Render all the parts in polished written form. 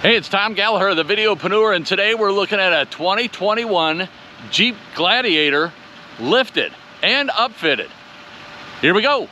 Hey, it's Tom Gallagher, the Videopreneur, and today we're looking at a 2021 Jeep Gladiator lifted and upfitted. Here we go.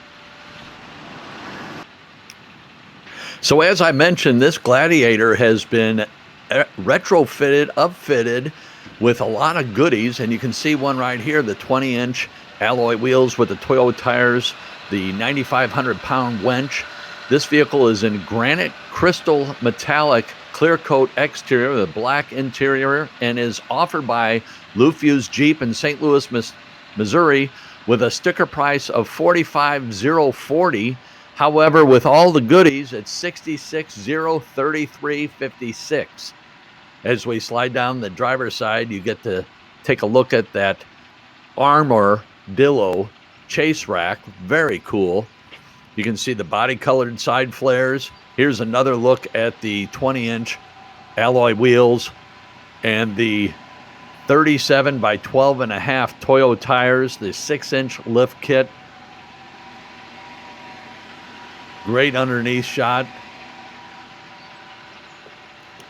So as I mentioned, this Gladiator has been retrofitted, upfitted with a lot of goodies, and you can see one right here, the 20-inch alloy wheels with the Toyo tires, the 9,500-pound winch. This vehicle is in granite crystal metallic clear coat exterior with a black interior and is offered by Lou Fusz Jeep in St. Louis, Missouri with a sticker price of $45,040. However, with all the goodies, it's $66,033.56. As we slide down the driver's side, you get to take a look at that armadillo chase rack. Very cool. You can see the body colored side flares. Here's another look at the 20-inch alloy wheels and the 37 by 12 and a half Toyo tires, the 6-inch lift kit. Great underneath shot.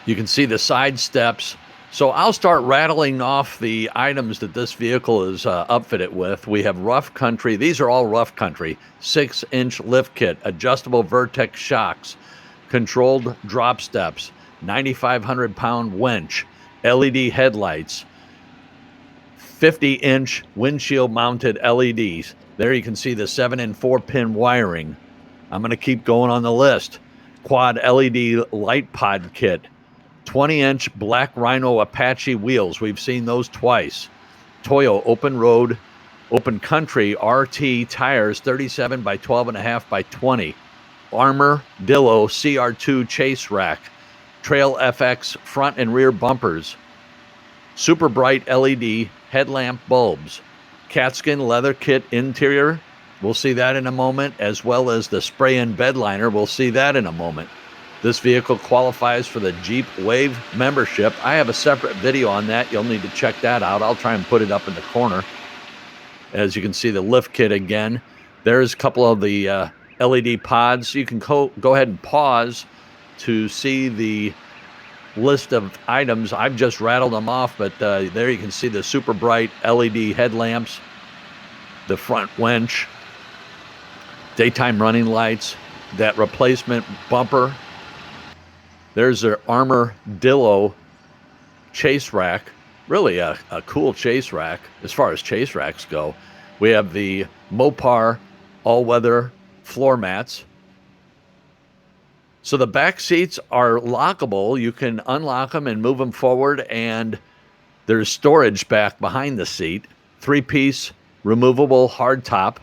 You can see the side steps. So I'll start rattling off the items that this vehicle is upfitted with. We have rough country. These are all rough country. 6-inch lift kit, adjustable vertex shocks, controlled drop steps, 9,500-pound winch, LED headlights, 50-inch windshield mounted LEDs. There you can see the 7 and 4-pin wiring. I'm going to keep going on the list. Quad LED light pod kit, 20-inch black Rhino Apache wheels. We've seen those twice. Toyo open road, open country RT tires, 37 by 12 and a half by 20. Armadillo CR2 chase rack, Trail FX front and rear bumpers, super bright LED headlamp bulbs, catskin leather kit interior. We'll see that in a moment, as well as the spray-in bed liner. We'll see that in a moment. This vehicle qualifies for the Jeep Wave membership. I have a separate video on that. You'll need to check that out. I'll try and put it up in the corner. As you can see, the lift kit again. There's a couple of the LED pods. You can go ahead and pause to see the list of items. I've just rattled them off, but there you can see the super bright LED headlamps, the front winch, daytime running lights, that replacement bumper. There's their Armadillo chase rack. Really a cool chase rack as far as chase racks go. We have the Mopar all-weather floor mats. So the back seats are lockable. You can unlock them and move them forward, and there's storage back behind the seat. 3-piece removable hardtop.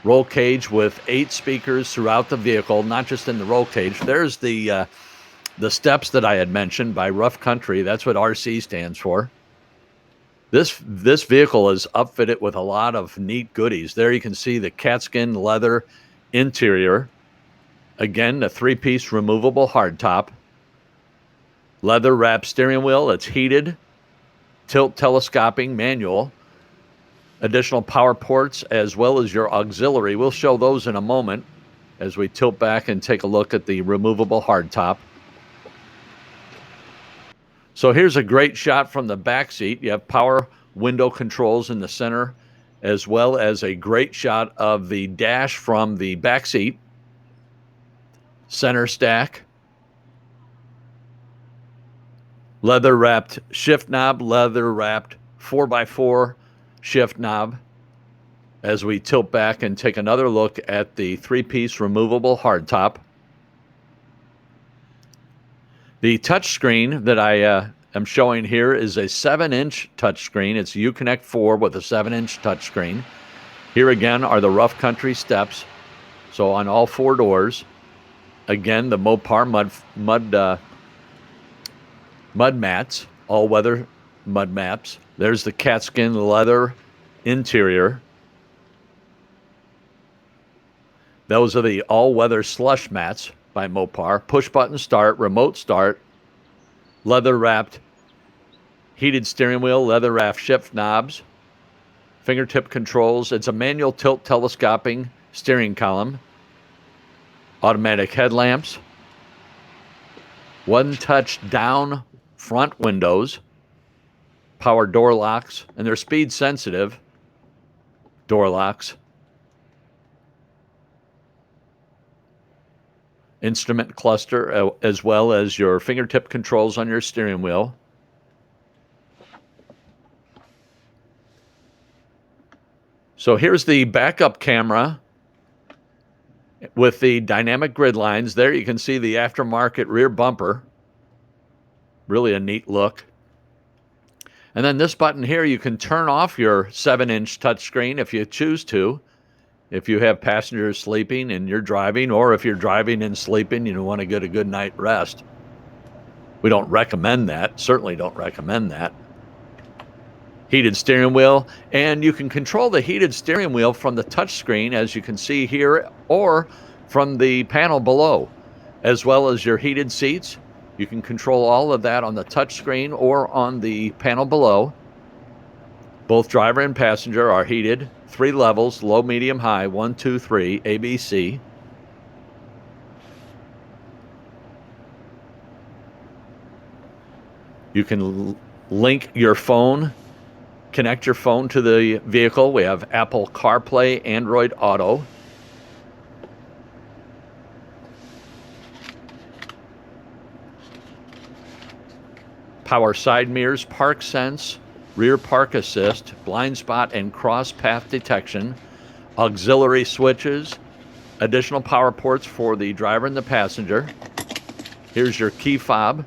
Roll cage with 8 speakers throughout the vehicle, not just in the roll cage. There's the steps that I had mentioned by Rough Country. That's what RC stands for. This vehicle is upfitted with a lot of neat goodies. There you can see the catskin leather interior. Again, the 3-piece removable hardtop. Leather wrapped steering wheel. It's heated. Tilt telescoping manual. Additional power ports as well as your auxiliary. We'll show those in a moment as we tilt back and take a look at the removable hardtop. So here's a great shot from the back seat. You have power window controls in the center, as well as a great shot of the dash from the back seat. Center stack. Leather wrapped shift knob, leather wrapped 4x4 shift knob. As we tilt back and take another look at the 3-piece removable hardtop. The touchscreen that I am showing here is a 7-inch touchscreen. It's Uconnect 4 with a 7-inch touchscreen. Here again are the Rough Country steps. So on all 4 doors. Again, the Mopar mud mats, all-weather mud mats. There's the catskin leather interior. Those are the all-weather slush mats by Mopar. Push-button start, remote start, leather-wrapped heated steering wheel, leather-wrapped shift knobs, fingertip controls. It's a manual tilt telescoping steering column. Automatic headlamps. one touch down front windows, power door locks, and they're speed sensitive door locks. Instrument cluster, as well as your fingertip controls on your steering wheel. So here's the backup camera with the dynamic grid lines. There you can see the aftermarket rear bumper. Really a neat look. And then this button here, you can turn off your 7-inch touchscreen if you choose to. If you have passengers sleeping and you're driving, or if you're driving and sleeping, you want to get a good night rest. We don't recommend that. Certainly don't recommend that. Heated steering wheel, and you can control the heated steering wheel from the touchscreen, as you can see here, or from the panel below, as well as your heated seats. You can control all of that on the touchscreen or on the panel below. Both driver and passenger are heated. 3 levels, low, medium, high, 1, 2, 3, ABC. You can link your phone, connect your phone to the vehicle. We have Apple CarPlay, Android Auto. Power side mirrors, park sense, rear park assist, blind spot and cross path detection, auxiliary switches, additional power ports for the driver and the passenger. Here's your key fob.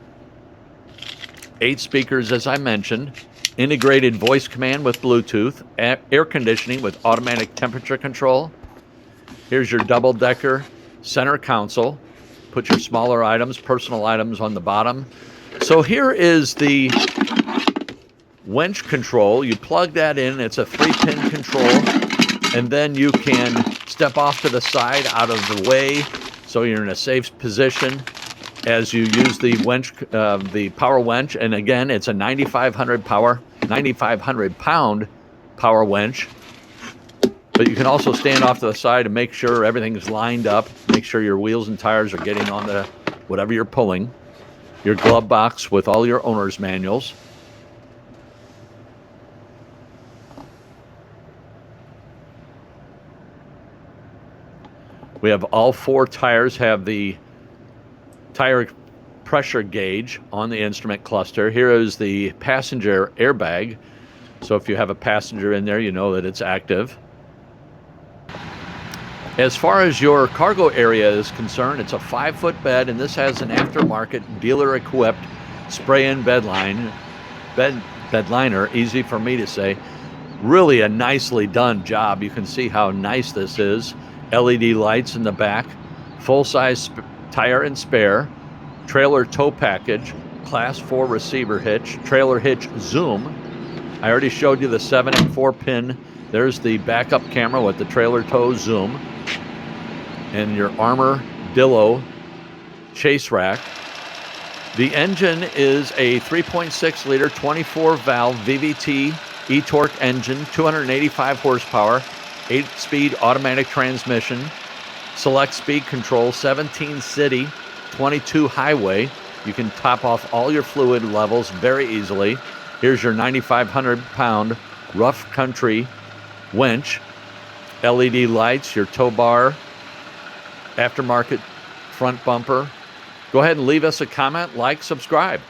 8 speakers, as I mentioned. Integrated voice command with Bluetooth. Air conditioning with automatic temperature control. Here's your double-decker center console. Put your smaller items, personal items on the bottom. So here is the winch control. You plug that in. It's a 3-pin control. And then you can step off to the side out of the way so you're in a safe position as you use the winch, the power winch. And again, it's a 9,500 pound power winch. But you can also stand off to the side and make sure everything's lined up. Make sure your wheels and tires are getting on the whatever you're pulling. Your glove box with all your owner's manuals. We have all 4 tires have the tire pressure gauge on the instrument cluster. Here is the passenger airbag. So if you have a passenger in there, you know that it's active. As far as your cargo area is concerned, it's a 5-foot bed, and this has an aftermarket dealer-equipped spray-in bed liner, easy for me to say. Really a nicely done job. You can see how nice this is. LED lights in the back, full-size tire and spare, trailer tow package, class 4 receiver hitch, trailer hitch zoom. I already showed you the 7 and 4 pin. There's the backup camera with the trailer tow zoom. And your Armadillo chase rack. The engine is a 3.6 liter 24 valve VVT e-torque engine, 285 horsepower, 8-speed automatic transmission, select speed control, 17 city, 22 highway. You can top off all your fluid levels very easily. Here's your 9,500 pound rough country winch, LED lights, your tow bar, aftermarket front bumper. Go ahead and leave us a comment, like, subscribe.